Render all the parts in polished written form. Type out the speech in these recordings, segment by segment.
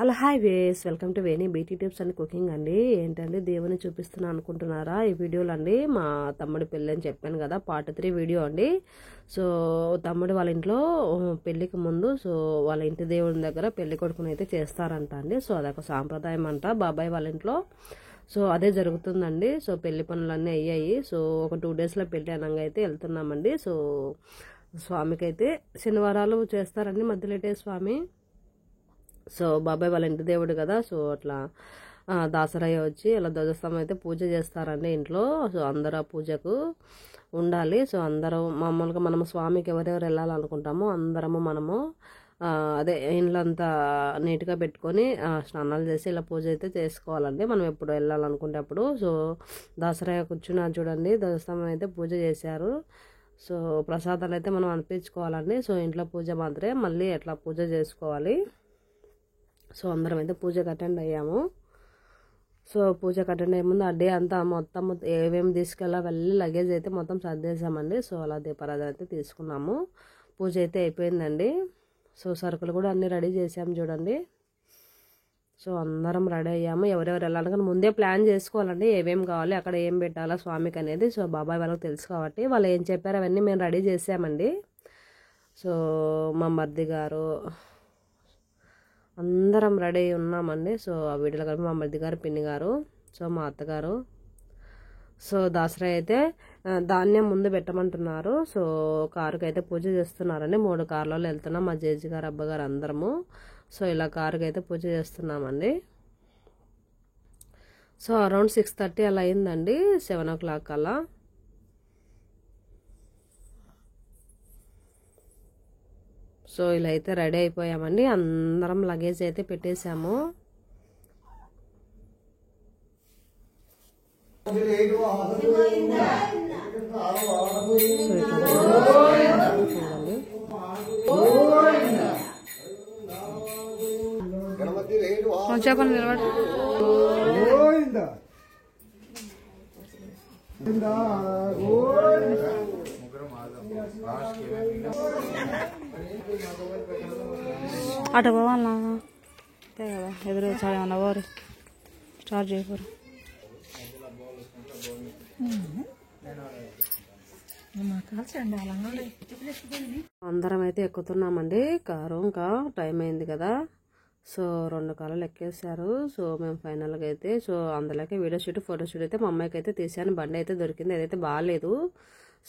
Hello hi ways welcome to Veni beauty tips and cooking అండి. ఏంటండి దేవుని చూపిస్తున్నా అనుకుంటున్నారా? ఈ వీడియోలో అండి మా తమ్ముడి పెళ్ళి అని చెప్పాను కదా, పార్ట్ 3 వీడియో అండి. సో తమ్ముడు వాళ్ళ ఇంట్లో పెళ్ళికి ముందు వాళ్ళ ఇంటి దేవుని దగ్గర పెళ్లి కొడుకుని అయితే చేస్తారంట అండి. సో అదొక సాంప్రదాయం అంట బాబాయ్ వాళ్ళ ఇంట్లో. సో అదే జరుగుతుందండి. సో పెళ్లి పనులన్నీ అయ్యాయి. సో ఒక 2 డేస్లో పెళ్లి అనగా అయితే వెళ్తున్నామండి. సో స్వామికి అయితే శనివారాలు చేస్తారండి, మధ్యలేటే స్వామి. సో బాబాయ్ వాళ్ళ ఇంటి దేవుడు కదా, సో అట్లా దాసరయ్య వచ్చి అలా ధ్వజస్తంభం అయితే పూజ చేస్తారండి ఇంట్లో. సో అందరూ ఆ పూజకు ఉండాలి. సో అందరూ మామూలుగా మనము స్వామికి ఎవరెవరు వెళ్ళాలనుకుంటామో మనము అదే ఇండ్లంతా నీట్గా పెట్టుకొని స్నానాలు చేసి ఇలా పూజ అయితే చేసుకోవాలండి, మనం ఎప్పుడు వెళ్ళాలనుకుంటే అప్పుడు. సో దాసరయ్య కూర్చున్నారు చూడండి, ధ్వజస్తంభం అయితే పూజ చేశారు. సో ప్రసాదాలు అయితే మనం అనిపించుకోవాలండి. సో ఇంట్లో పూజ మాత్రమే మళ్ళీ ఎట్లా పూజ చేసుకోవాలి. సో అందరం అయితే పూజకు అటెండ్ అయ్యాము. సో పూజకు అటెండ్ అయ్యే ముందు ఆ డే అంతా మొత్తం ఏమేమి వెళ్ళి లగేజ్ అయితే మొత్తం సర్దేశామండి. సో అలా దీపారాధన అయితే తీసుకున్నాము. పూజ అయితే అయిపోయిందండి. సో సరుకులు కూడా అన్నీ రెడీ చేసాము చూడండి. సో అందరం రెడీ అయ్యాము. ఎవరెవరు వెళ్ళాలని ముందే ప్లాన్ చేసుకోవాలండి, ఏమేమి కావాలి, అక్కడ ఏం పెట్టాలా స్వామికి అనేది. సో బాబాయ్ వాళ్ళకి తెలుసు కాబట్టి వాళ్ళు ఏం చెప్పారో అవన్నీ మేము రెడీ చేసామండి. సో మా మర్ది గారు అందరం రెడీ ఉన్నామండి. సో ఆ వీడియోలో కలిపి మా మరిది గారు, పిన్ని గారు, సో మా అత్తగారు. సో దాసరయ్య అయితే ధాన్యం ముందు పెట్టమంటున్నారు. సో కారుకి అయితే పూజ చేస్తున్నారండి. 3 కార్లలో వెళ్తున్నాం, మా జేజీ గారు, అబ్బగారు అందరము. సో ఇలా కారుకి అయితే పూజ చేస్తున్నామండి. సో అరౌండ్ 6:30 అలా అయిందండి, 7 o'clock అలా. సో ఇలా అయితే రెడీ అయిపోయామండి. అందరం లగేజ్ అయితే పెట్టేశాము. చెప్పండి నిలబడి అటు పోవాలన్నా అంతే కదా, ఎదురు చాడేమన్నా వారు స్టార్ట్ చేయకూరు. అందరం అయితే ఎక్కుతున్నామండి కారు. ఇంకా టైం అయింది కదా. సో 2 కార్లు ఎక్కేసారు. సో మేము ఫైనల్గా అయితే సో అందులోకి వీడియో షూట్, ఫోటో షూట్ అయితే మా అమ్మాయికి అయితే తీసాను. బండి అయితే దొరికింది, అదైతే బాగాలేదు.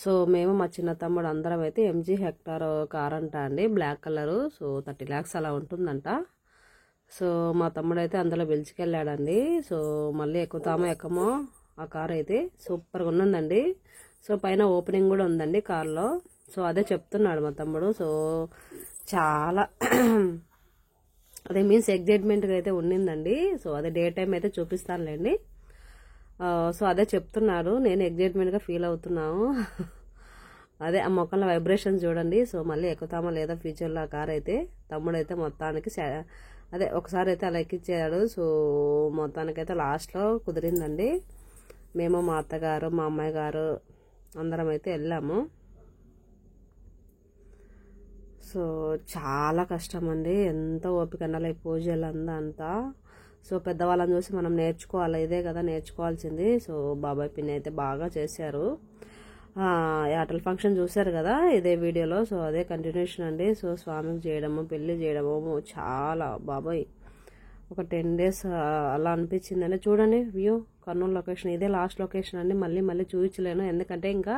సో మేము మా చిన్న తమ్ముడు అందరం అయితే MG హెక్టార్ కార్ అంట అండి, బ్లాక్ కలరు. సో 30 lakhs అలా ఉంటుందంట. సో మా తమ్ముడు అయితే అందులో పిలుచుకెళ్ళాడండి. సో మళ్ళీ ఎక్కమో ఆ కార్ అయితే సూపర్గా ఉందండి. సో పైన ఓపెనింగ్ కూడా ఉందండి కార్లో. సో అదే చెప్తున్నాడు మా తమ్ముడు. సో చాలా అదే మీన్స్ ఎగ్జైట్మెంట్గా అయితే ఉండిందండి. సో అదే డే టైం అయితే చూపిస్తానులేండి. సో అదే చెప్తున్నాడు, నేను ఎగ్జైట్మెంట్గా ఫీల్ అవుతున్నాను. అదే ఆ మొక్కల వైబ్రేషన్ చూడండి. సో మళ్ళీ ఎక్కుతామా లేదా ఫ్యూచర్లో ఆ కార్ అయితే. తమ్ముడు అయితే మొత్తానికి అదే ఒకసారి అయితే అలా ఎక్కించాడు. సో మొత్తానికైతే లాస్ట్లో కుదిరిందండి. మేము, మా అత్తగారు, మా అమ్మాయి గారు అందరం అయితే వెళ్ళాము. సో చాలా కష్టం అండి, ఎంత ఓపిక ఉండాలి ఈ పూజలు అంతా. సో పెద్దవాళ్ళని చూసి మనం నేర్చుకోవాలి, ఇదే కదా నేర్చుకోవాల్సింది. సో బాబాయ్ పిన్ని అయితే బాగా చేశారు. యాటల్ ఫంక్షన్ చూశారు కదా ఇదే వీడియోలో. సో అదే కంటిన్యూషన్ అండి. సో స్వామికి చేయడము, పెళ్ళి చేయడము చాలా బాబాయ్ ఒక 10 days అలా అనిపించిందండి. చూడండి వ్యూ, కర్నూలు లొకేషన్, ఇదే లాస్ట్ లొకేషన్ అండి. మళ్ళీ చూపించలేను, ఎందుకంటే ఇంకా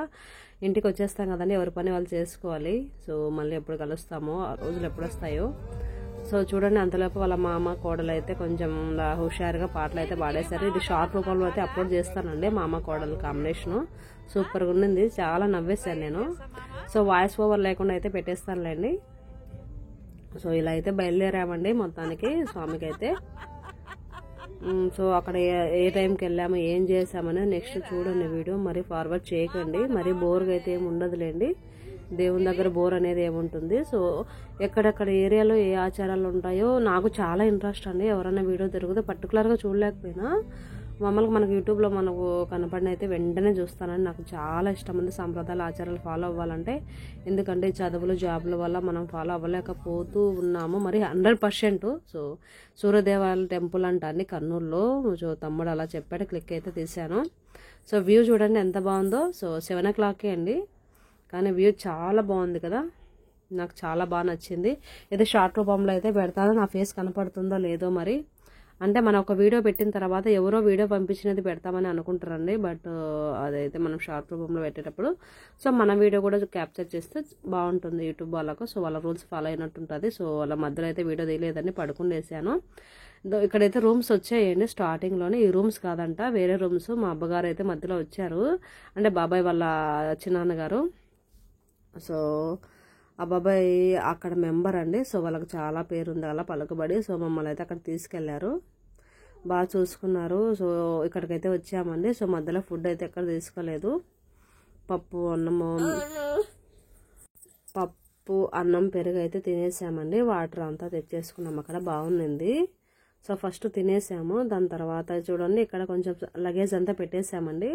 ఇంటికి వచ్చేస్తాం కదండి, ఎవరి పని వాళ్ళు చేసుకోవాలి. సో మళ్ళీ ఎప్పుడు కలుస్తామో, ఆ రోజులు ఎప్పుడు వస్తాయో. సో చూడండి అంతలోపు వాళ్ళ మామ కోడలు అయితే కొంచెం హుషారుగా పాటలు అయితే పాడేశారు. ఇది షార్ట్ రూపంలో అయితే అప్లోడ్ చేస్తానండి, మామ కోడలు కాంబినేషను సూపర్గా ఉండింది, చాలా నవ్వేశాను నేను. సో వాయిస్ ఓవర్ లేకుండా అయితే పెట్టేస్తానులేండి. సో ఇలా అయితే బయలుదేరామండి మొత్తానికి స్వామికి అయితే. సో అక్కడ ఏ టైంకి వెళ్ళాము, ఏం చేసామని నెక్స్ట్ చూడండి వీడియో. మరి ఫార్వర్డ్ చేయకండి, మరి బోర్గా అయితే ఏమి ఉండదులేండి. దేవుని దగ్గర బోర్ అనేది ఏముంటుంది. సో ఎక్కడెక్కడ ఏరియాలో ఏ ఆచారాలు ఉంటాయో నాకు చాలా ఇంట్రెస్ట్ అండి. ఎవరైనా వీడియో తిరిగితే పర్టికులర్గా చూడలేకపోయినా మామూలుగా మనకు యూట్యూబ్లో మనకు కనపడిన అయితే వెంటనే చూస్తానని నాకు చాలా ఇష్టం ఉంది సాంప్రదాయాల ఆచారాలు ఫాలో అవ్వాలంటే. ఎందుకంటే చదువులు జాబుల వల్ల మనం ఫాలో అవ్వలేకపోతూ ఉన్నాము మరి 100%. సో సూర్యదేవాలయ టెంపుల్ అంటాన్ని కర్నూలులో. సో తమ్ముడు అలా చెప్పాడు, క్లిక్ అయితే తీశాను. సో వ్యూ చూడండి ఎంత బాగుందో. సో 7 o'clock అండి, కానీ వ్యూ చాలా బాగుంది కదా, నాకు చాలా బాగా నచ్చింది. ఏదో షార్ట్ రూపంలో అయితే పెడతాను, నా ఫేస్ కనపడుతుందో లేదో మరి. అంటే మనం ఒక వీడియో పెట్టిన తర్వాత ఎవరో వీడియో పంపించినది పెడతామని అనుకుంటారండి, బట్ అదైతే మనం షార్ట్ రూపంలో పెట్టేటప్పుడు సో మన వీడియో కూడా క్యాప్చర్ చేస్తే బాగుంటుంది యూట్యూబ్ వాళ్ళకు. సో వాళ్ళ రూల్స్ ఫాలో అయినట్టు ఉంటుంది. సో వాళ్ళ మధ్యలో అయితే వీడియో తీయలేదని పడుకునేసాను. ఇక్కడైతే రూమ్స్ వచ్చాయండి స్టార్టింగ్లోనే. ఈ రూమ్స్ కాదంట, వేరే రూమ్స్. మా అబ్బగారు అయితే మధ్యలో వచ్చారు, అంటే బాబాయ్ వాళ్ళ చిన్నాన్నగారు. సో ఆ బాబాయ్ అక్కడ మెంబర్ అండి. సో వాళ్ళకి చాలా పేరు ఉంది అలా పలుకుబడి. సో మమ్మల్ని అయితే అక్కడ తీసుకెళ్లారు, బాగా చూసుకున్నారు. సో ఇక్కడికైతే వచ్చామండి. సో మధ్యలో ఫుడ్ అయితే ఎక్కడ తీసుకోలేదు. పప్పు అన్నం పెరుగు అయితే తినేసామండి. వాటర్ అంతా తెచ్చేసుకున్నాం, అక్కడ బాగుంది. సో ఫస్ట్ తినేసాము, దాని తర్వాత చూడండి ఇక్కడ కొంచెం లగేజ్ అంతా పెట్టేసామండి.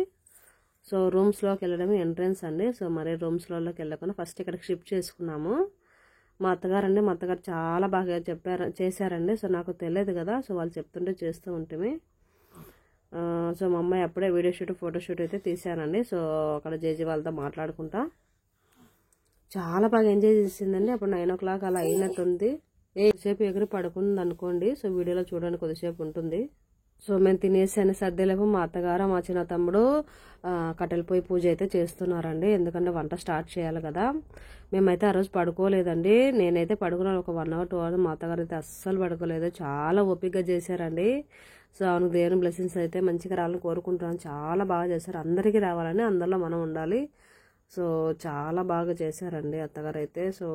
సో రూమ్స్లోకి వెళ్ళడం ఎంట్రన్స్ అండి. సో మరి రూమ్స్లోకి వెళ్ళకుండా ఫస్ట్ ఇక్కడికి షిఫ్ట్ చేసుకున్నాము. మా అత్తగారు చాలా బాగా చేశారండి. సో నాకు తెలియదు కదా, సో వాళ్ళు చెప్తుంటే చేస్తూ ఉంటుంది. సో మా అమ్మాయి అప్పుడే వీడియో షూట్ ఫోటోషూట్ అయితే తీశానండి. సో అక్కడ జేజీ వాళ్ళతో మాట్లాడుకుంటా చాలా బాగా ఎంజాయ్ చేసిందండి. అప్పుడు 9 o'clock అలా అయినట్టుంది. సేపు ఎగిరి పడుకుంది అనుకోండి. సో వీడియోలో చూడడానికి కొద్దిసేపు ఉంటుంది. సో మేము తినేసాను సర్దేలేపు మా అత్తగారు మా చిన్న తమ్ముడు కట్టెల పొయ్యి పూజ అయితే చేస్తున్నారండి. ఎందుకంటే వంట స్టార్ట్ చేయాలి కదా. మేమైతే ఆ రోజు పడుకోలేదండి. నేనైతే పడుకున్నాను ఒక 1 hour 2 hours. మా అత్తగారు అయితే అస్సలు పడుకోలేదు, చాలా ఓపికగా చేశారండి. సో అవును, దేవుని బ్లెస్సింగ్స్ అయితే మంచిగా రావాలని కోరుకుంటున్నాను. చాలా బాగా చేశారు, అందరికీ రావాలని, అందరిలో మనం ఉండాలి. సో చాలా బాగా చేశారండి అత్తగారు అయితే. సో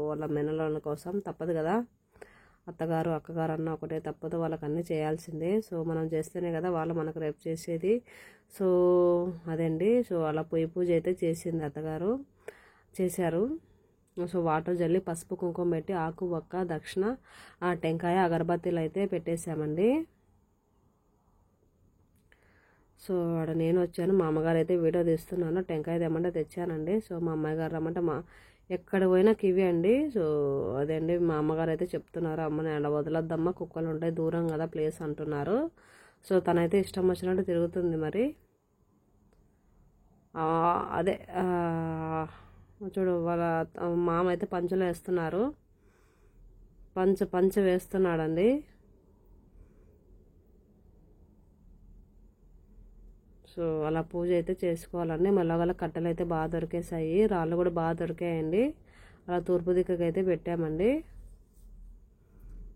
వాళ్ళ మెనలోని కోసం తప్పదు కదా, అత్తగారు అక్కగారు అన్న ఒకటే, తప్పదు, వాళ్ళకి అన్నీ చేయాల్సిందే. సో మనం చేస్తేనే కదా వాళ్ళు మనకు రేపు చేసేది. సో అదండి. సో అలా పొయ్యి పూజ అయితే చేసింది అత్తగారు, చేశారు. సో వాటర్ జల్లి పసుపు కుంకుమ పెట్టి ఆకు ఒక్క దక్షిణ టెంకాయ అగరబత్తీలు అయితే పెట్టేశామండి. సో ఆడ నేను వచ్చాను, మా అమ్మగారు అయితే వీడియో తీస్తున్నాను. టెంకాయ తెమ్మంటే తెచ్చానండి. సో మా అమ్మాయి గారు రమ్మంటే ఎక్కడ పోయినా కివి అండి. సో అదే అండి, మా అమ్మగారు అయితే చెప్తున్నారు, అమ్మని అలా వదలొద్దమ్మా, కుక్కలు ఉంటాయి దూరం కదా ప్లేస్ అంటున్నారు. సో తనైతే ఇష్టం వచ్చినట్టు తిరుగుతుంది మరి. అదే చూడు వాళ్ళ మామ అయితే పంచలో వేస్తున్నారు, పంచ వేస్తున్నాడండి. సో అలా పూజ అయితే చేసుకోవాలండి. మళ్ళీ కట్టెలు అయితే బాగా దొరికేసాయి, రాళ్ళు కూడా బాగా దొరికాయండి. అలా తూర్పు దిక్కుకి అయితే పెట్టామండి.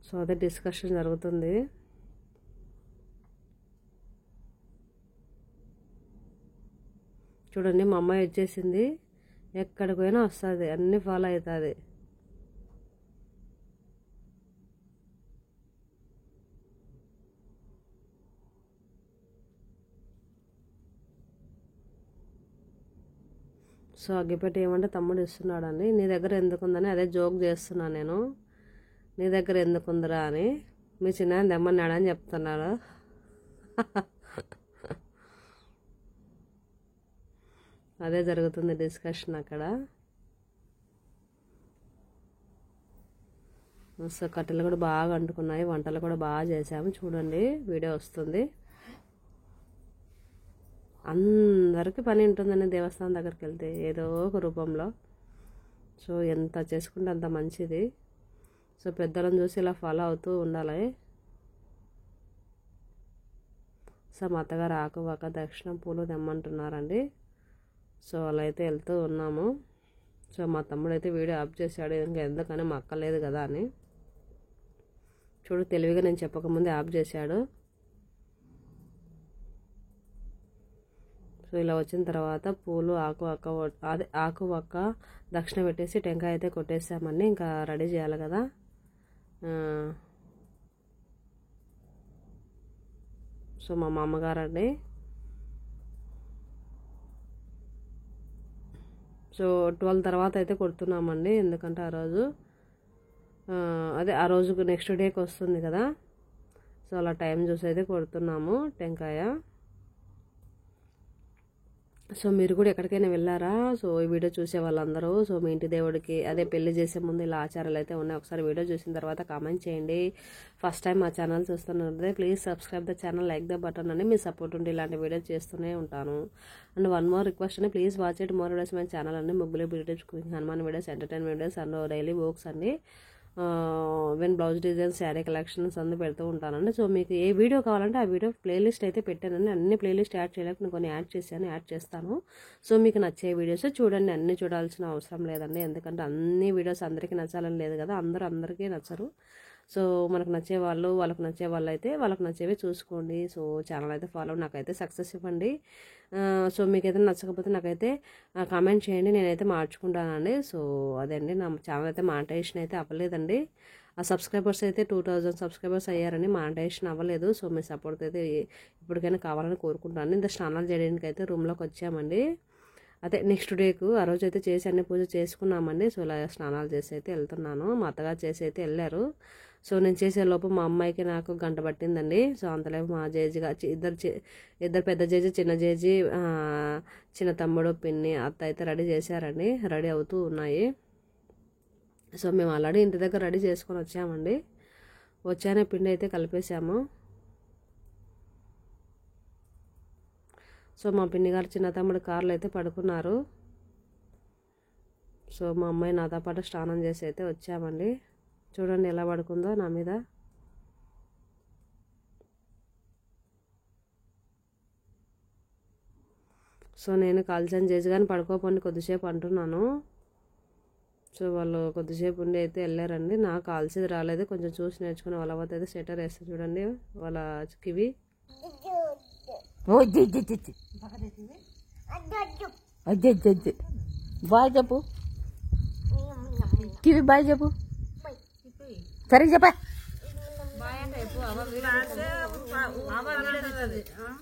సో అదే డిస్కషన్ జరుగుతుంది. చూడండి మా అమ్మాయి వచ్చేసింది, ఎక్కడికి పోయినా వస్తుంది, అన్నీ ఫాలో అవుతుంది. సో అగ్గిపెట్టి ఏమంటే తమ్ముడు ఇస్తున్నాడండి. నీ దగ్గర ఎందుకుందని అదే జోక్ చేస్తున్నాను నేను, నీ దగ్గర ఎందుకుందిరా అని. మీ చిన్న దెమ్మన్నాడని చెప్తున్నాడు. అదే జరుగుతుంది డిస్కషన్ అక్కడ. సో కట్టెలు కూడా బాగా అంటుకున్నాయి, వంటలు కూడా బాగా చేసాము. చూడండి వీడియో వస్తుంది. అందరికీ పని ఉంటుందండి దేవస్థానం దగ్గరికి వెళ్తే ఏదో ఒక రూపంలో. సో ఎంత చేసుకుంటే అంత మంచిది. సో పెద్దలను చూసి ఇలా ఫాలో అవుతూ ఉండాలి. సో మా అత్తగారు ఆకు ఒక దక్షిణం పూలు తెమ్మంటున్నారండి. సో అలా అయితే వెళ్తూ ఉన్నాము. సో మా తమ్ముడు అయితే వీడియో ఆఫ్ చేశాడు, ఇంకా ఎందుకని మా అక్క లేదు కదా అని. చూడు తెలివిగా నేను చెప్పకముందే ఆఫ్ చేశాడు. సో ఇలా వచ్చిన తర్వాత పూలు ఆకు ఒక్క దక్షిణ పెట్టేసి టెంకాయ అయితే కొట్టేసామండి. ఇంకా రెడీ చేయాలి కదా. సో మా మామగారు అండి. సో 12 తర్వాత అయితే కొడుతున్నామండి, ఎందుకంటే ఆ రోజు నెక్స్ట్ డేకి వస్తుంది కదా. సో అలా టైం చూసి అయితే కొడుతున్నాము టెంకాయ. సో మీరు కూడా ఎక్కడికైనా వెళ్ళారా? సో ఈ వీడియో చూసే వాళ్ళందరూ సో మీ ఇంటి దేవుడికి అదే పెళ్లి చేసే ముందు ఇలా ఆచారాలు అయితే ఉన్నాయి. ఒకసారి వీడియో చూసిన తర్వాత కామెంట్ చేయండి. ఫస్ట్ టైం మా ఛానల్ చూస్తున్నట్లయితే please subscribe the channel, like the button అని మీ సపోర్ట్ ఉండి ఇలాంటి వీడియో చేస్తూనే ఉంటాను. అండ్ వన్ మోర్ రిక్వెస్ట్ అండి, please watch it more videos my channel అండి. ముగ్గులు beauty tips, cooking, Hanuman videos, entertainment videos and daily works అండి. Even blouse designs, sari collections అన్నీ పెడుతూ ఉంటానండి. సో మీకు ఏ వీడియో కావాలంటే ఆ వీడియో ప్లేలిస్ట్ అయితే పెట్టానండి. అన్ని ప్లేలిస్ట్ యాడ్ చేయలేక నేను కొన్ని యాడ్ చేస్తాను. సో మీకు నచ్చే వీడియోస్ చూడండి. అన్ని చూడాల్సిన అవసరం లేదండి, ఎందుకంటే అన్ని వీడియోస్ అందరికీ నచ్చాలని లేదు కదా, అందరికీ నచ్చరు. సో మనకు నచ్చే వాళ్ళు వాళ్ళకి నచ్చే వాళ్ళు అయితే వాళ్ళకి నచ్చేవి చూసుకోండి. సో ఛానల్ అయితే ఫాలో, నాకైతే సక్సెస్ ఇవ్వండి. సో మీకైతే నచ్చకపోతే నాకైతే కామెంట్ చేయండి, నేనైతే మార్చుకుంటానండి. సో అదండి, నా ఛానల్ అయితే మానిటైజేషన్ అయితే అవ్వలేదండి. ఆ సబ్స్క్రైబర్స్ అయితే 2000 సబ్స్క్రైబర్స్ అయ్యారని, మానిటైజేషన్ అవ్వలేదు. సో మీ సపోర్ట్ అయితే ఇప్పటికైనా కావాలని కోరుకుంటాను. ఇంత స్నానాలు చేయడానికి అయితే రూమ్లోకి వచ్చామండి. అదే నెక్స్ట్ డేకు ఆ రోజు అయితే చేసి అన్ని పూజ చేసుకున్నామండి. సో ఇలా స్నానాలు చేసి అయితే వెళ్తున్నాను. మా అత్తగారు చేసి అయితే వెళ్ళారు. సో నేను చేసే లోపు మా అమ్మాయికి నాకు గంట పట్టిందండి. సో అంతలోపు మా జేజిగా ఇద్దరు పెద్ద జేజి, చిన్న జేజి, చిన్న తమ్ముడు, పిన్ని, అత్త అయితే రెడీ చేశారండి. రెడీ అవుతూ ఉన్నాయి. సో మేము ఆల్రెడీ ఇంటి దగ్గర రెడీ చేసుకొని వచ్చామండి. వచ్చానే పిండి అయితే కలిపేసాము. సో మా పిన్ని గారు, చిన్న తమ్ముడు కార్లు అయితే పడుకున్నారు. సో మా అమ్మాయి నాతో పాటు స్నానం చేసి అయితే వచ్చామండి. చూడండి ఎలా పడుకుందో నా మీద. సో నేను కాల్చని చేసి కానీ పడుకోపోండి కొద్దిసేపు అంటున్నాను. సో వాళ్ళు కొద్దిసేపు ఉండి అయితే వెళ్ళారండి. నాకు కాల్చేది రాలేదు, కొంచెం చూసి నేర్చుకుని వాళ్ళ వద్ద అయితే స్వెటర్ వేస్తారు చూడండి వాళ్ళ కివి. బాయ్ చెప్పు, కివి బాయ్ చెప్పు, సరిగ్గా చెప్పా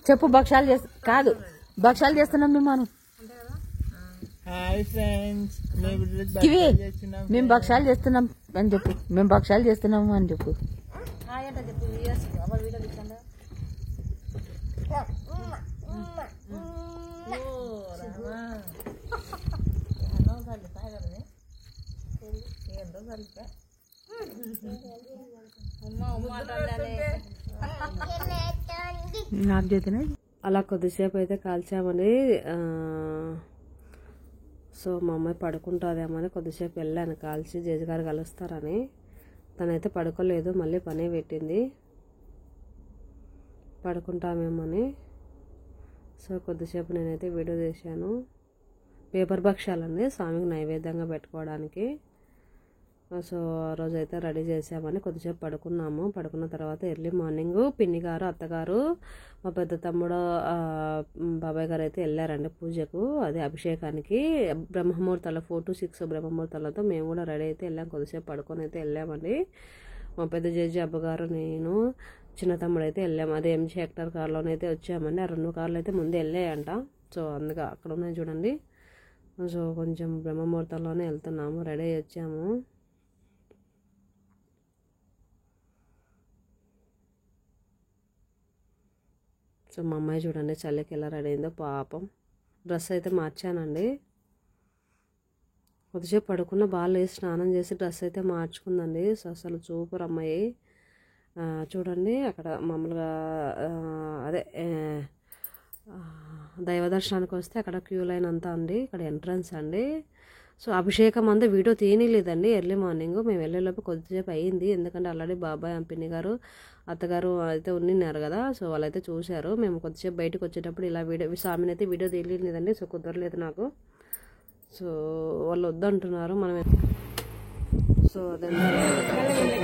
చెప్పు. భక్షాలు కాదు, భక్షాలు చేస్తున్నాం మేము. మనం కివి మేము భక్షాలు చేస్తున్నాం అని చెప్పు, మేము భక్షాలు చేస్తున్నాము అని చెప్పు. అలా కొద్దిసేపు అయితే కాల్చామని. సో మా అమ్మాయి పడుకుంటుందేమో అని కొద్దిసేపు వెళ్ళాను కాల్చి, జేజిగారు కలుస్తారని. తనైతే పడుకోలేదు, మళ్ళీ పనే పెట్టింది పడుకుంటామేమని. సో కొద్దిసేపు నేనైతే వీడియో చేశాను. పేపర్ భక్షాలండి స్వామికి నైవేద్యంగా పెట్టుకోవడానికి. సో ఆ రోజు అయితే రెడీ చేసామని కొద్దిసేపు పడుకున్నాము. పడుకున్న తర్వాత ఎర్లీ మార్నింగ్ పిన్ని గారు, అత్తగారు, మా పెద్ద తమ్ముడు, బాబాయ్ గారు అయితే వెళ్ళారండి పూజకు, అదే అభిషేకానికి. బ్రహ్మముహూర్తాలు 4 to 6 బ్రహ్మముహూర్తాలతో మేము కూడా రెడీ అయితే వెళ్ళాం. కొద్దిసేపు పడుకొని అయితే వెళ్ళామండి. మా పెద్ద జడ్జి అబ్బగారు, నేను, చిన్న తమ్ముడు అయితే వెళ్ళాము. అదే ఎంజీ హెక్టర్ కార్లోనైతే వచ్చామండి. ఆ 2 కార్లు అయితే ముందే వెళ్ళాయంట. సో అందుకే అక్కడ ఉన్నాయి చూడండి. సో కొంచెం బ్రహ్మముహూర్తంలోనే వెళ్తున్నాము, రెడీ అయ్యి వచ్చాము. సో మా అమ్మాయి చూడండి చలికి ఎలా రెడీ అయిందో పాపం. డ్రెస్ అయితే మార్చానండి. కొద్దిసేపు పడుకున్న బాగా వేసి స్నానం చేసి డ్రెస్ అయితే మార్చుకుందండి. సో అసలు సూపర్ అమ్మాయి. చూడండి అక్కడ మామూలుగా అదే దైవ దర్శనానికి వస్తే అక్కడ క్యూ లైన్ అంతా ఉంది, ఇక్కడ ఎంట్రన్స్ అండి. సో అభిషేకం అంతా వీడియో తీయలేదండి. ఎర్లీ మార్నింగ్ మేము వెళ్ళేలోపు కొద్దిసేపు అయ్యింది, ఎందుకంటే ఆల్రెడీ బాబాయ్, పిన్ని గారు, అత్తగారు అయితే ఉండినారు కదా. సో వాళ్ళైతే చూశారు. మేము కొద్దిసేపు బయటకు వచ్చేటప్పుడు ఇలా వీడియో స్వామిని అయితే వీడియో తీయలేదండి. సో కుదరలేదు నాకు. సో వాళ్ళు వద్దంటున్నారు మనం. సో అదంతా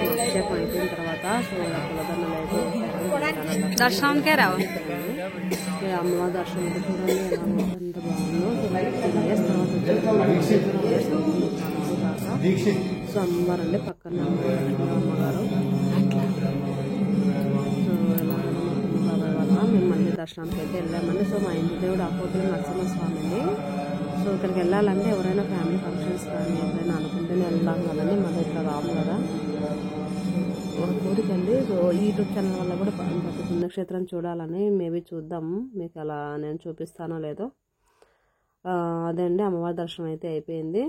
కొద్దిసేపు అయిపోయిన తర్వాత సో కులదన్నలు అయితే దర్శనానికే రావు. అమ్మవారి దర్శనం అయితే చూడండి ఎంత బాగుందో. సో అమ్మవారు అండి పక్కన అమ్మగారు. సో బాబాయ్ వల్ల మేము మళ్ళీ దర్శనానికి అయితే వెళ్ళామండి. సో మా ఇంటి దేవుడు అపోతులు నరసింహస్వామి అండి. సో ఇక్కడికి వెళ్ళాలంటే ఎవరైనా ఫ్యామిలీ ఫంక్షన్స్ కానీ ఎవరైనా అనుకుంటేనే వెళ్తాం కదండి, మన ఇట్లా రాము కదా. కోరికండి. సో యూట్యూబ్ ఛానల్ వల్ల కూడా ప్రతి పుణ్యక్షేత్రం చూడాలని మేబీ చూద్దాం, మీకు అలా నేను చూపిస్తానో లేదో. అదే అండి, అమ్మవారి దర్శనం అయితే అయిపోయింది.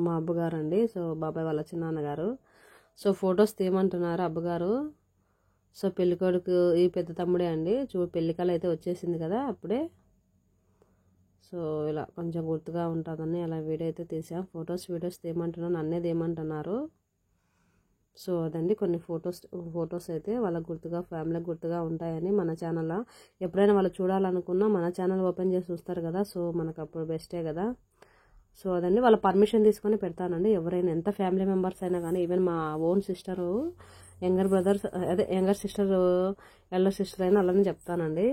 మా అబ్బగారు అండి, సో బాబాయ్ వాళ్ళ చిన్నాన్నగారు. సో ఫొటోస్ తీయమంటున్నారు అబ్బగారు. సో పెళ్ళికొడుకు ఈ పెద్ద తమ్ముడే అండి. పెళ్ళికల అయితే వచ్చేసింది కదా అప్పుడే. సో ఇలా కొంచెం గుర్తుగా ఉంటుందని అలా వీడియో అయితే తీసాం. వీడియోస్ తీయమంటున్నాను, నన్నే తీయమంటున్నారు. సో అదండి, కొన్ని ఫొటోస్ అయితే వాళ్ళకి గుర్తుగా, ఫ్యామిలీకి గుర్తుగా ఉంటాయని. మన ఛానల్లో ఎప్పుడైనా వాళ్ళు చూడాలనుకున్నా మన ఛానల్ ఓపెన్ చేసి చూస్తారు కదా, సో మనకు అప్పుడు బెస్టే కదా. సో అదండి, వాళ్ళ పర్మిషన్ తీసుకొని పెడతానండి. ఎవరైనా ఎంత ఫ్యామిలీ మెంబర్స్ అయినా కానీ, ఈవెన్ మా own sister, younger sister, elder sister అయినా అలానే చెప్తానండి.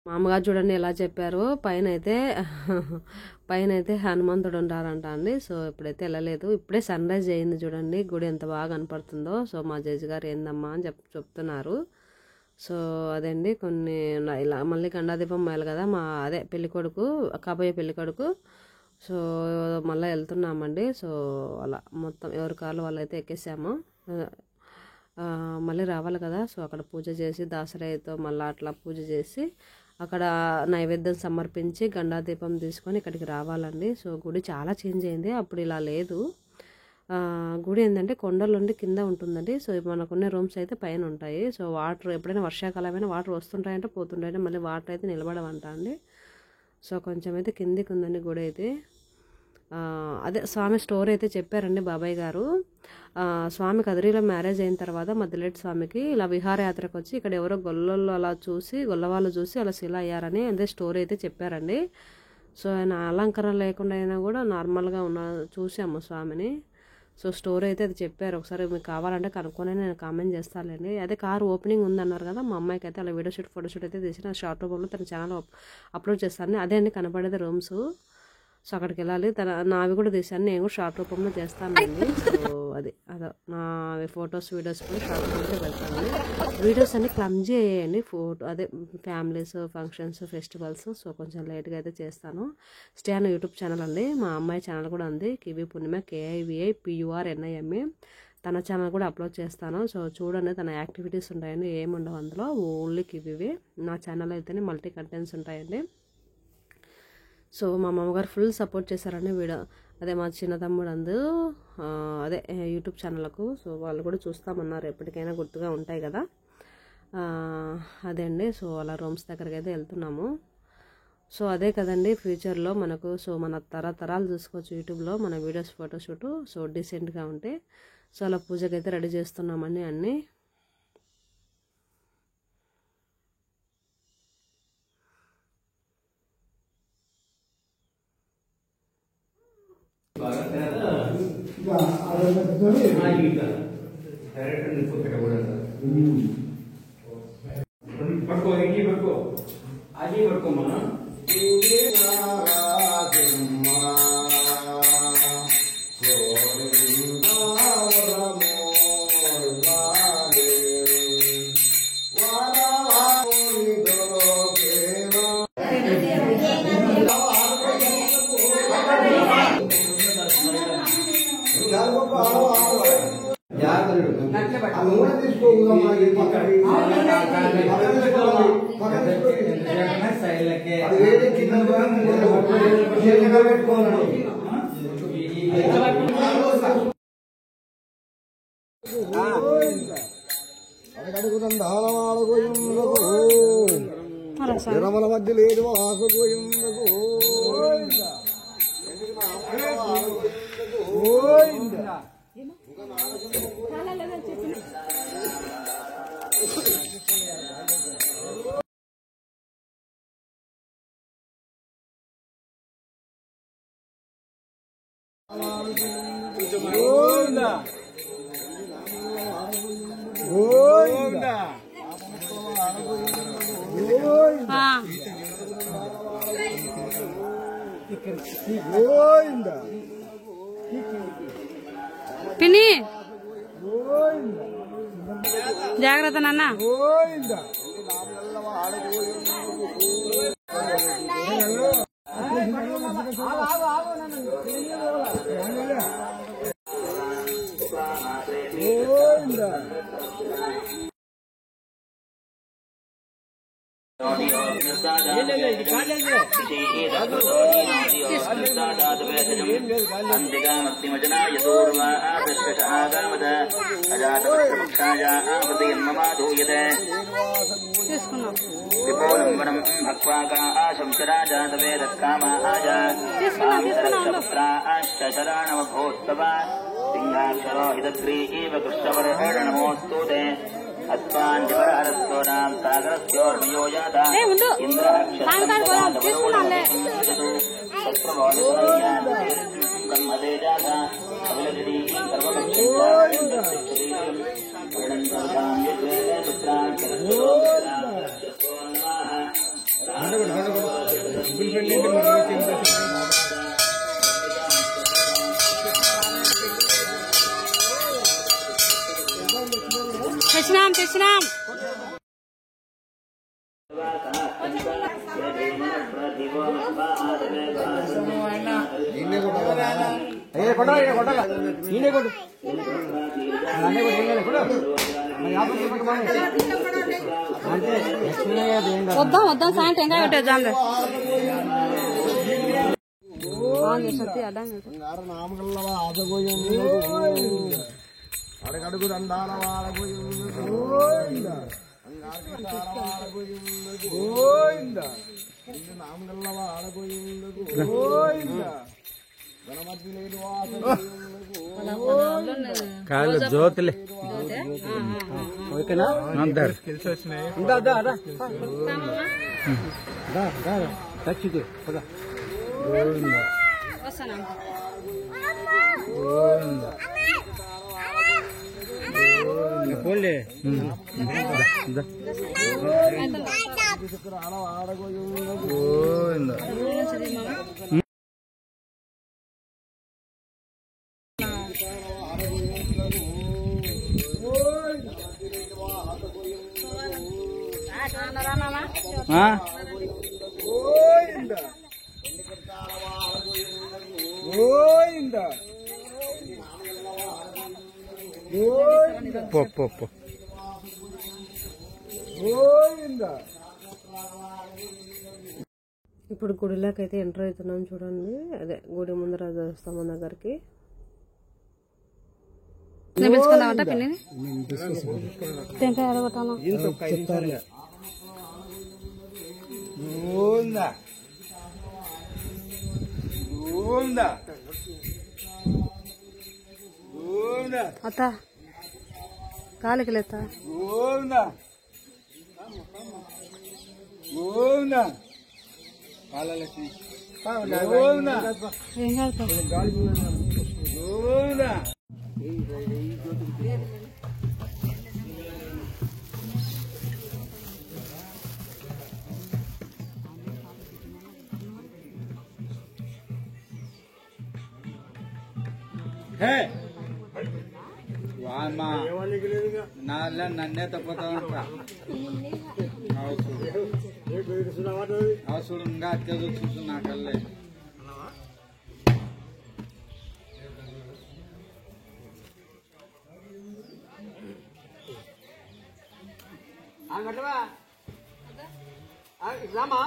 మా అమ్మగారు చూడండి ఎలా చెప్పారు. పైన అయితే హనుమంతుడు ఉంటారంట అండి. సో ఇప్పుడైతే వెళ్ళలేదు, ఇప్పుడే సన్ రైజ్ అయింది చూడండి, గుడి ఎంత బాగా కనపడుతుందో. సో మా జడ్జి గారు ఏందమ్మా అని చెప్తున్నారు. సో అదండి, కొన్ని ఇలా మళ్ళీ గండాదీపం మేలు కదా, కాబోయే పెళ్ళికొడుకు. సో మళ్ళీ వెళ్తున్నామండి. సో అలా మొత్తం ఎవరి కార్లు వాళ్ళు అయితే ఎక్కేసాము. మళ్ళీ రావాలి కదా. సో అక్కడ పూజ చేసి దాసరాయితో మళ్ళీ అట్లా పూజ చేసి అక్కడ నైవేద్యం సమర్పించి గండాదీపం తీసుకొని ఇక్కడికి రావాలండి. సో గుడి చాలా చేంజ్ అయింది, అప్పుడు ఇలా లేదు. గుడి ఏంటంటే కొండలుండి కింద ఉంటుందండి. సో మనకున్న రూమ్స్ అయితే పైన ఉంటాయి. సో వాటర్ ఎప్పుడైనా వర్షాకాలమైనా వాటర్ వస్తుంటాయంటే పోతుంటాయంటే, మళ్ళీ వాటర్ అయితే నిలబడవంట అండి. సో కొంచెం అయితే కిందికి ఉందండి గుడి అయితే. అదే స్వామి స్టోరీ అయితే చెప్పారండి బాబాయ్ గారు. స్వామి కదిరిలో మ్యారేజ్ అయిన తర్వాత మధ్యలేటి స్వామికి ఇలా విహారయాత్రకు వచ్చి ఇక్కడ ఎవరో గొల్లవాళ్ళు చూసి అలా శిల అయ్యారని అదే స్టోరీ అయితే చెప్పారండి. సో ఆయన అలంకరణ లేకుండా అయినా కూడా నార్మల్గా చూసాము స్వామిని. సో స్టోరీ అయితే అది చెప్పారు. ఒకసారి మీకు కావాలంటే కనుక్కొని నేను కామెంట్ చేస్తానండి. అదే కారు ఓపెనింగ్ ఉందన్నారు కదా, మా అమ్మాయికి అయితే అలా ఫోటోషూట్ అయితే తీసిన షార్ట్ రూపంలో తన ఛానల్ అప్లోడ్ చేస్తాను. అదే అండి కనపడేది రూమ్స్. సో అక్కడికి వెళ్ళాలి. నావి కూడా తీసాను, నేను కూడా షార్ట్ రూపంలో చేస్తానండి. సో అదే నా ఫొటోస్ వీడియోస్ కూడా షార్ట్ రూపంలో పెడతానండి. వీడియోస్ అన్ని క్లమ్జీ అయ్యాయండి. Families, functions, festivals. సో కొంచెం లేట్గా అయితే చేస్తాను. స్టాన్ యూట్యూబ్ ఛానల్ అండి, మా అమ్మాయి ఛానల్ కూడా ఉంది, కివి పూర్ణిమ, KIVIPURNIMA. తన ఛానల్ కూడా అప్లోడ్ చేస్తాను. సో చూడండి, తన యాక్టివిటీస్ ఉంటాయండి, ఏముండవు అందులో, ఓన్లీ కివివి. నా ఛానల్ అయితేనే మల్టీ కంటెంట్స్ ఉంటాయండి. సో మా మామగారు ఫుల్ సపోర్ట్ చేశారండి అదే మా చిన్న తమ్ముడు అదే యూట్యూబ్ ఛానల్కు. సో వాళ్ళు కూడా చూస్తామన్నారు, ఎప్పటికైనా గుర్తుగా ఉంటాయి కదా. అదే అండి, సో అలా రూమ్స్ దగ్గరికి అయితే వెళ్తున్నాము. సో అదే కదండి ఫ్యూచర్లో మనకు. సో మన తరాలు చూసుకోవచ్చు యూట్యూబ్లో మన వీడియోస్, ఫోటోషూట్. సో డీసెంట్గా ఉంటే. సో అలా పూజకైతే రెడీ చేస్తున్నామండి అన్నీ. రమల మధ్య లేదు గోవింద పిన్ని జాగ్రత్త నాన్న. గోవింద విపోలంబనం భక్వాకాశంశరాజాతవేదత్కామాజారాణమభూత్తవ సింహాక్షరో హితగ్రీవ కృష్ణవర్ణనమోऽस्तु తే అస్మాన్నివరహరస్వనాం సాగరస్యోర్మయో జాతా బ్రహ్మదే జాతా కపిలగిరీ తెచ్చినాం తెచ్చినాం. వద్దాం వద్దాం సాయంత్రం ఇంకా పెట్టేద్దాం. నామగల్లవ ఆదగోయం అడగడుగు దండాల వాడగోయం గోవింద గోవింద నామగల్లవ ఆడగోయం గోవింద గణమతి లేని కాళ్ళు జ్యోతులే ఓకేనా స్కిల్స్ వచ్చినాయి. తచ్చితే పోలే ఇప్పుడు గుడిలోకి అయితే ఎంటర్ అవుతున్నాం చూడండి. అదే గుడి ముందర స్తంభం దగ్గరికి పిలుచుకున్నామంట పిల్లని టెంకాయ అడగొట్టాను. అత్త కాలికి లేత నన్నే తప్పుతా ఉంటా అవసరం ఇంకా అత్యదు చూస్తున్నా కల్లే రామా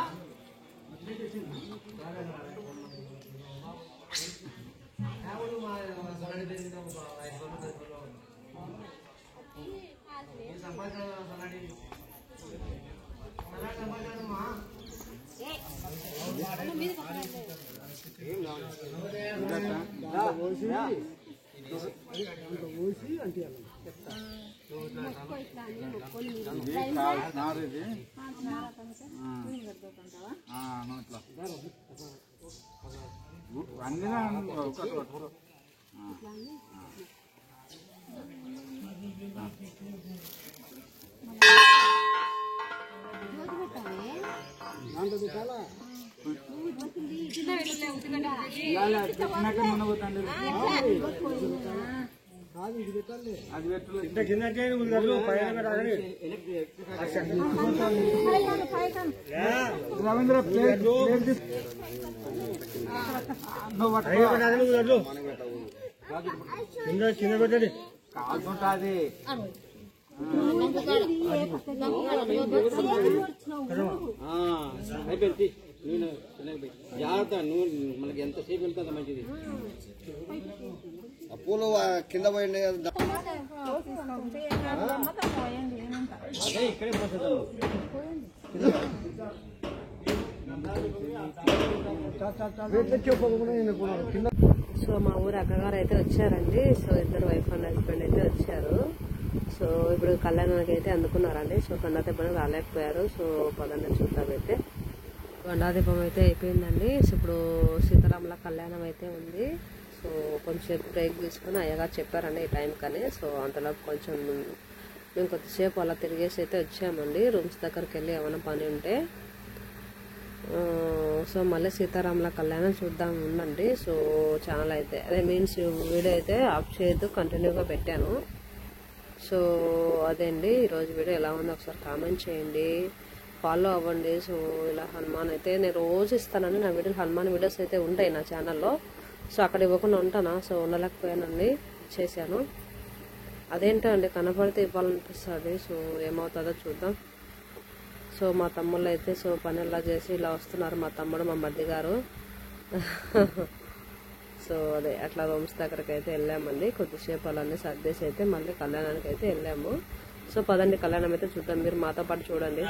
చిన్న పెట్టండి కాల్చుంటాది అయిపోయింది జాగ్రత్త నువ్వు మనకి ఎంతసేపు వెళ్తుందో మంచిది పూలు కింద పోయింది అదే ఇక్కడే పోతుంది సో మా ఊరు అక్కగారు అయితే వచ్చారండి. సో ఇద్దరు వైఫ్ అండ్ హస్బెండ్ అయితే వచ్చారు. సో ఇప్పుడు కళ్యాణానికి అయితే అందుకున్నారండి. సో గండాదీపం రాలేకపోయారు. సో పదండి చూద్దామైతే. గండాదీపం అయితే అయిపోయిందండి. సో ఇప్పుడు సీతారాముల కళ్యాణం అయితే ఉంది. సో కొంచెం బ్రేక్ తీసుకుని అయ్యగారు చెప్పారండి ఈ టైం కానీ. సో అంతలోపు కొంచెం మేము కొద్దిసేపు అలా తిరిగేసి అయితే వచ్చామండి. రూమ్స్ దగ్గరికి వెళ్ళి ఏమైనా పని ఉంటే. సో మళ్ళీ సీతారాముల కళ్యాణం చూద్దాం ఉండండి. సో ఛానల్ అయితే అదే మీన్స్ వీడియో అయితే ఆఫ్ చేయొద్దు, కంటిన్యూగా పెట్టాను. సో అదే అండి ఈరోజు వీడియో ఎలా ఉందో ఒకసారి కామెంట్ చేయండి, ఫాలో అవ్వండి. సో ఇలా హనుమాన్ అయితే నేను రోజు ఇస్తానండి నా వీడియోలు. హనుమాన్ వీడియోస్ అయితే ఉంటాయి నా ఛానల్లో. సో అక్కడ ఇవ్వకుండా ఉంటానా, సో ఉండలేకపోయానండి, చేశాను. అదేంటో అండి కనపడితే ఇవ్వాలనిపిస్తుంది. సో ఏమవుతుందో చూద్దాం. సో మా తమ్ముళ్ళు అయితే సో పని ఎలా చేసి ఇలా వస్తున్నారు. మా తమ్ముడు మా మధ్య గారు. సో అదే అట్లా రూమ్స్ దగ్గరికి అయితే వెళ్ళామండి. కొద్దిసేపు అలానే సర్దేసి అయితే మళ్ళీ కళ్యాణానికి అయితే వెళ్ళాము. సో పదండి కళ్యాణం అయితే చూద్దాం, మీరు మాతో పాటు చూడండి.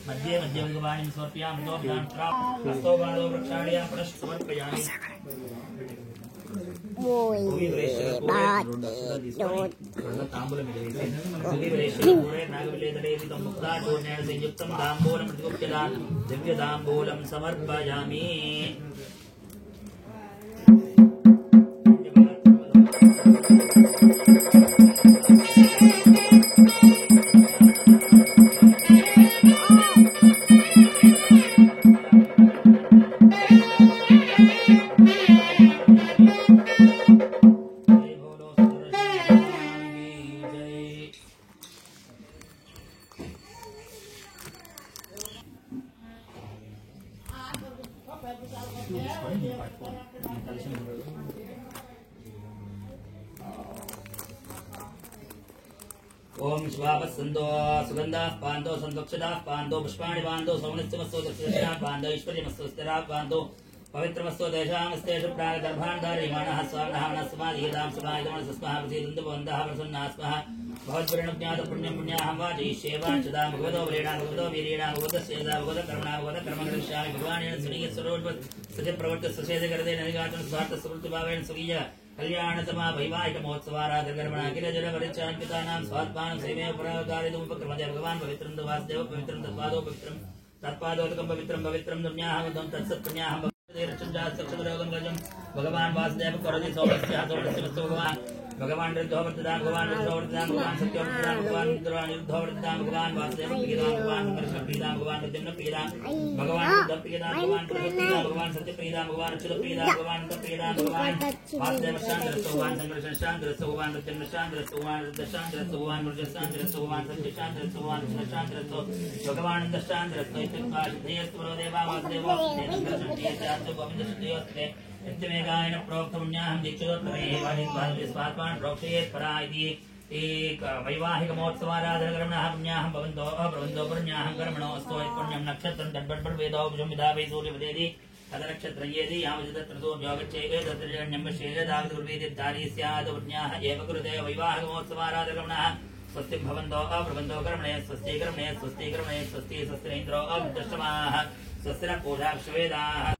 మధ్య మధ్య భగవాన్ సమర్పయామి తాంబూలం సమర్పయామి. ओम शिवापस्संतो सुगंधाः पान्तो संदक्षदाः पान्तो पुष्पाणि पान्तो सौनस्यमस्तु दक्षिणाः पान्तो ऐश्वर्यमस्तु स्थिराः पान्तो पवित्रमस्तु देशामस्तेषु प्रागदर्भान्धार्यमाणः स्वामिनः मनस्समाधियतां समाहितमनसस्मः प्रसीदन्तु प्रसन्नाः स्मः भवद्वर्णज्ञातपुण्यं पुण्याहं वाचयिष्येवाञ्चदां भगवतो वरेणां भगवतो वीर्येणां भगवतस्येदा भगवतकर्मणां भगवतकर्मं करिष्यामि भगवानेन सुनीयस्वरूपवत् सत्यप्रवर्तस्वशेषकरते नदिगातुं स्वार्थस्वृत्तिभावेन स्वकीय कल्याणतमा वैवाहिक महोत्सवाराधकर्मणा किल जल परिचान्वितानां स्वात्मानं सेवेव पराकारितुमुपक्रमते भगवान् पवित्रं वासुदेव पवित्रं तत्पादो पवित्रं तत्पादोदकं पवित्रं पवित्रं दुर्न्याहं तत्सत्पुण्याहं भगवान् वासुदेव करोति सौमस्यः सौमस्यमस्तु भगवान् ऋद्धोवर्तदान् भगवान् ऋद्धोवर्तदान् भगवान् सत्योवर्तदान् भगवान् ऋद्धोवर्तदान् भगवान् वासुदेव प्रियदान् भगवान् कृष्णप्रियदान् भगवान् प्रद्युम्नप्रियदान् भगवान् रुद्रप्रियदान् भगवान् प्रभुप्रियदान् भगवान् सत्यप्रियदान् भगवान् अच्युतप्रियदान् भगवान् नन्दप्रियदान् भगवान् वासुदेवशान्तरस्तु भगवान् सङ्कर्षणशान्तरस्तु भगवान् प्रद्युम्नशान्तरस्तु भगवान् रुद्रशान्तरस्तु भगवान् मुर्जशान्तरस्तु भगवान् सत्यशान्तरस्तु भगवान् कृष्णशान्तरस्तु भगवान् नन्दशान्तरस्तु इत्युक्त्वा सिद्धेस्तु देवा वासुदेवो गोविन्दशुद्धयोस्ते नित्यमेकायन प्रोक्तपुण्याहं दीक्षितोत्तमेवादित्वात्मान् प्रोक्षयेत् परा इति वैवाहिक महोत्सवाराधनकर्मणः पुण्याहं भवन्तो पुण्याहं कर्मणो अस्तो पुण्यं नक्षत्रं तद्भट्भट् वेदो विदा वै सूर्यपदेति हतनक्षत्रयेति यावजितत्रतो योगच्छेदे तत्रजन्यं शेषदागुर्वेदि धारी स्यात् उज्ञाः एव कृते वैवाहमोत्सवाराधकमनः स्वस्ति भवन्तो अप्रबन्धो कर्मणे स्वस्ति कर्मणे स्वस्ति कर्मणे स्वस्ति स्वस्तिरेन्द्रो अवदष्टमाः स्वस्ति न पूजाक्षवेदाः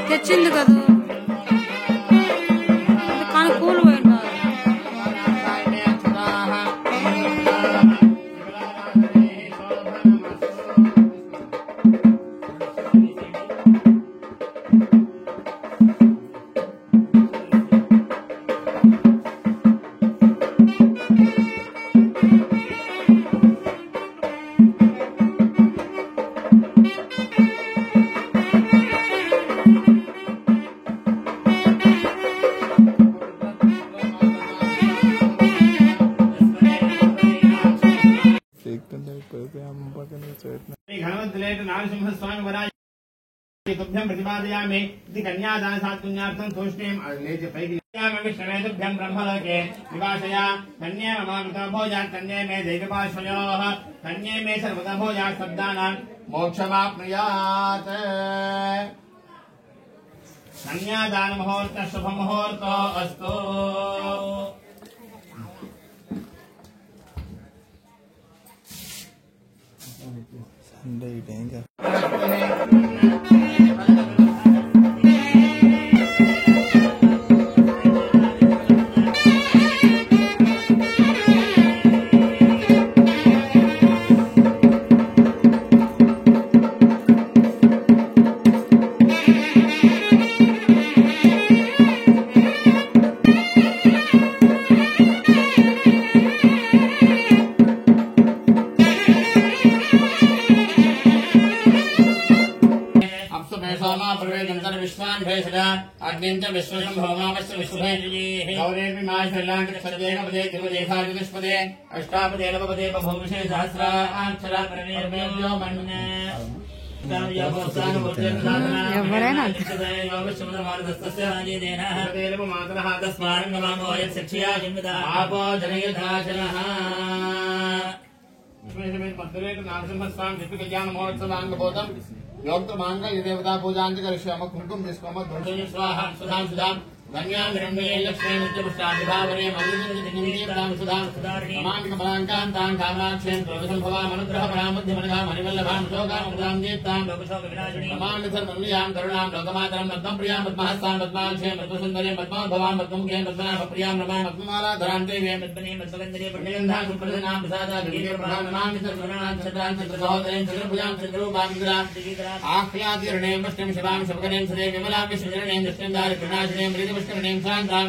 తెచ్చింది కదా కానీ కూల్ పోయింటారు. तुभ्यं प्रतिपादयामि इति कन्यादान सात्पुण्यार्थं तूष्णीं लेचे पैकी विष्णवेदुभ्यं ब्रह्मलोके निवासया कन्ये मम भोजात् कन्ये मे दैवपार्श्वयोः कन्ये मे सर्वदा भोजात् शब्दानां मोक्षमाप्नुयात् कन्यादान मुहूर्तः शुभ मुहूर्तो अस्तु संडे इटेंगे अग्निंच विश्वशं भवमावश्य विश्वभे गौरेर्वि माश्रलांक सदेकपदे तिरुदेखार्जुनिष्पदे अष्टापदे नवपदे बहुविषे सहस्राक्षरा परमेर्व्यो मन्ने ఎవరైనా नारसिंहस्वामी कल्याण महोत्सवांगबोधम योक्तमांग देवता पूजांच करिष्यामः कुंकुम निष्काम ध्वजय स्वाहा सुधाम सुधाम गंगाधरण्ये लक्ष्मी नित्यपुष्टाभिभावने मधुजनिधिनिधिप्रां सुधां नमामि कमलाकान्तां कामाक्षीं प्रभुसम्भवां अनुग्रहपरां बुद्धिमनगां हरिवल्लभां शोकां मुदां दीप्तां नमामि सर्वमूल्यां करुणां लोकमातरं पद्मप्रियां पद्महस्तां पद्माक्षीं पद्मसुन्दरीं पद्मोद्भवां पद्ममुखीं पद्मनाभप्रियां नमामि पद्ममालाधरां देवीं पद्मनीं पद्मगन्धरीं पद्मगन्धां सुप्रसन्नां प्रसादां गिरिप्रभां नमामि सर्वगुणां चन्द्रां चन्द्रसहोदरीं चन्द्रभुजां चन्द्ररूपां विग्रहां आह्लादिरणीं पुष्टिं शिवां शुभकरीं सदे विमलां विश्वजननीं दृष्टिं कृणाशिनीं मृदुपुष्करणीं शान्तां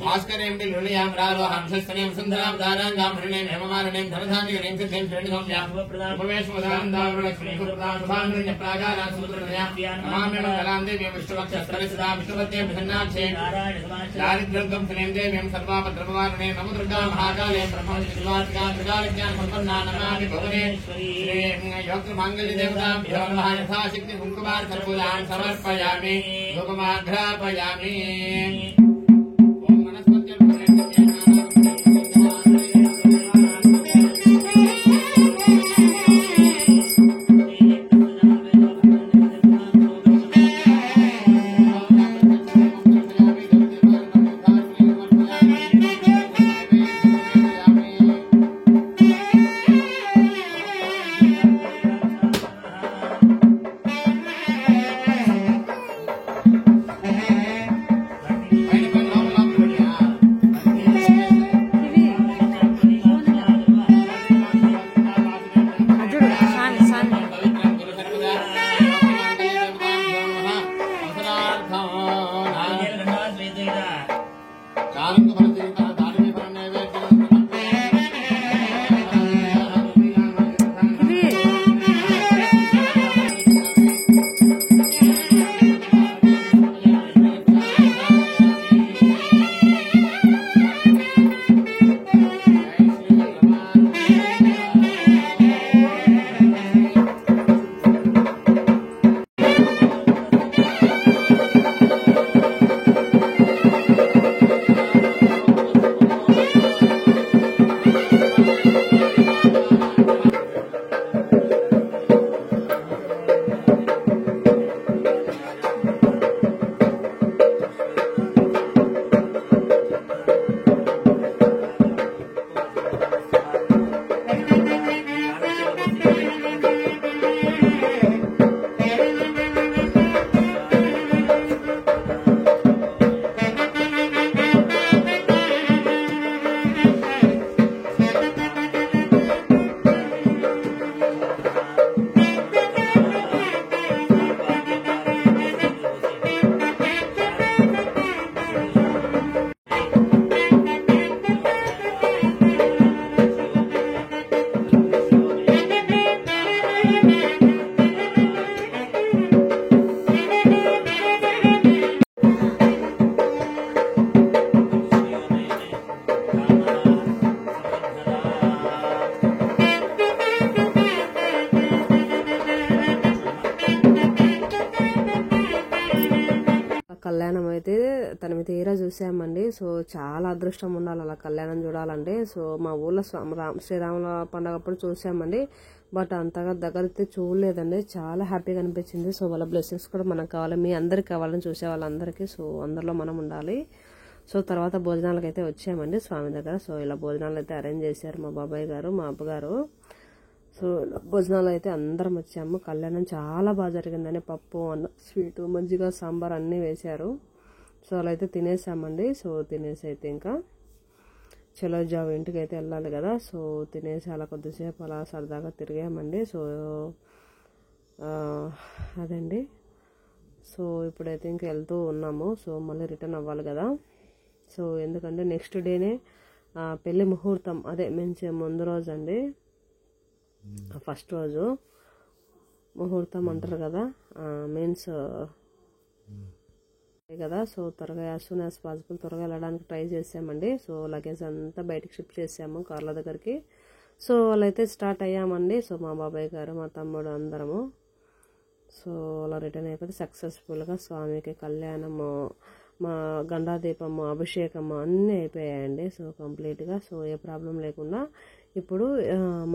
भास्करीं बिल्हुलीयां रारोहां शस्तनीं सुन्दरां दाराङ्गां हरिणीं हेममालिनीं धनधान्यकरीं सिद्धिं श्रेणिसौम्यां उपवेशवदां दारुलक्ष्मीं सुप्रदां शुभान्विन्य प्रागारां समुद्रतनयां नमामि मङ्गलां देवीं विष्णुवक्षस्थलसदा विष्णुपत्नीं प्रसन्नाक्षीं दारिद्र्यं सुनीं देवीं सर्वापद्रववारिणीं नमो दुर्गा महाकालीं ब्रह्मविष्णुवार्तिकां त्रिकालज्ञान सम्पन्नां नमामि भुवनेश्वरी योगमाङ्गल्यदेवताभ्यो नमः यथाशक्ति कुङ्कुमार्चनपूजां समर्पयामि धूपमाघ्रापयामि ॐ కళ్యాణం అయితే తనమి తీరా చూసామండి. సో చాలా అదృష్టం ఉండాలి అలా కళ్యాణం చూడాలంటే. సో మా ఊళ్ళో శ్రీరాముల పండుగ అప్పుడు చూసామండి, బట్ అంతగా దగ్గరైతే చూడలేదండి. చాలా హ్యాపీగా అనిపించింది. సో వాళ్ళ బ్లెస్సింగ్స్ కూడా మనకు కావాలి, మీ అందరికి కావాలని చూసే వాళ్ళందరికీ. సో అందరిలో మనం ఉండాలి. సో తర్వాత భోజనాలకు అయితే వచ్చామండి స్వామి దగ్గర. సో ఇలా భోజనాలు అయితే అరేంజ్ చేశారు మా బాబాయ్ గారు, మా అబ్బగారు. సో భోజనాలు అయితే అందరం వచ్చాము. కళ్యాణం చాలా బాగా జరిగిందని, పప్పు, అన్న, స్వీటు, మజ్జిగ, సాంబార్ అన్నీ వేశారు. సో అలా అయితే తినేసామండి. సో తినేసి అయితే ఇంకా చలో జాబ్ ఇంటికి అయితే వెళ్ళాలి కదా. సో తినేసి అలా కొద్దిసేపు అలా సరదాగా తిరిగామండి. సో అదండి. సో ఇప్పుడైతే ఇంక వెళ్తూ ఉన్నాము. సో మళ్ళీ రిటర్న్ అవ్వాలి కదా. సో ఎందుకంటే నెక్స్ట్ డేనే పెళ్లి ముహూర్తం, అదే మంచి ముందు రోజు అండి, ఫస్ట్ రోజు ముహూర్తం అంటారు కదా, మీన్స్ కదా. సో త్వరగా యాజ్ సూన్ యాజ్ పాసిబుల్ త్వరగా వెళ్ళడానికి ట్రై చేసామండి. సో లగేజ్ అంతా బయటకు షిఫ్ట్ చేసాము కార్ల దగ్గరికి. సో వాళ్ళైతే స్టార్ట్ అయ్యామండి. సో మా బాబాయ్ గారు, మా తమ్ముడు అందరము. సో అలా రిటర్న్ అయిపోతే సక్సెస్ఫుల్గా స్వామికి కళ్యాణము, మా గండాదీపము, అభిషేకము అన్నీ అయిపోయాయండి. సో కంప్లీట్గా. సో ఏ ప్రాబ్లం లేకుండా ఇప్పుడు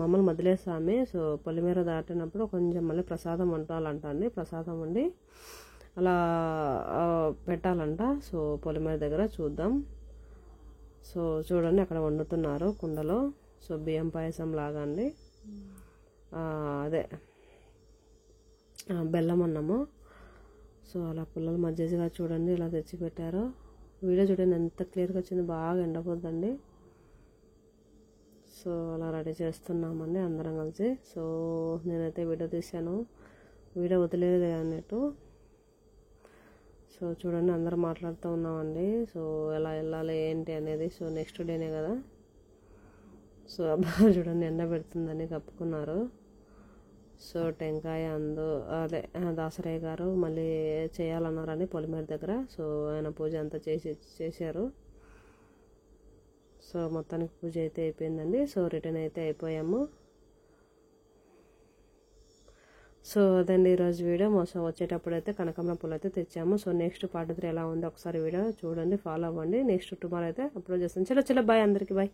మమ్మల్ని మదిలే స్వామి. సో పొలిమేర దాటినప్పుడు కొంచెం మళ్ళీ ప్రసాదం వంటాలంట అండి. ప్రసాదం వండి అలా పెట్టాలంట. సో పొలిమేర దగ్గర చూద్దాం. సో చూడండి అక్కడ వండుతున్నారు కుండలో. సో బియ్యం పాయసం లాగా అండి, అదే బెల్లం అన్నము. సో అలా పుల్లల మధ్యగా చూడండి ఇలా తెచ్చి పెట్టారు. వీడియో చూడండి ఎంత క్లియర్గా వచ్చింది, బాగా ఎండపోద్దండి. సో అలా రెడీ చేస్తున్నామండి అందరం కలిసి. సో నేనైతే వీడియో తీశాను, వీడియో వదిలేదు అన్నట్టు. సో చూడండి అందరం మాట్లాడుతూ ఉన్నామండి. సో ఎలా వెళ్ళాలి ఏంటి అనేది. సో నెక్స్ట్ డేనే కదా. సో అబ్బా చూడండి ఎండ పెడుతుందని కప్పుకున్నారు. సో టెంకాయ అదే దాసరయ్య గారు మళ్ళీ చేయాలన్నారని పొలిమేర దగ్గర. సో ఆయన పూజ అంతా చేశారు. సో మొత్తానికి పూజ అయితే అయిపోయిందండి. సో రిటర్న్ అయితే అయిపోయాము. సో అదండి ఈరోజు వీడియో. మోసం వచ్చేటప్పుడు అయితే కనకాంబరం పూలు అయితే తెచ్చాము. సో నెక్స్ట్ పార్ట్ 3 ఎలా ఉందో ఒకసారి వీడియో చూడండి, ఫాలో అవ్వండి. నెక్స్ట్ టుమారో అయితే అప్లోడ్ చేస్తాను. చలో బాయ్ అందరికీ, బాయ్.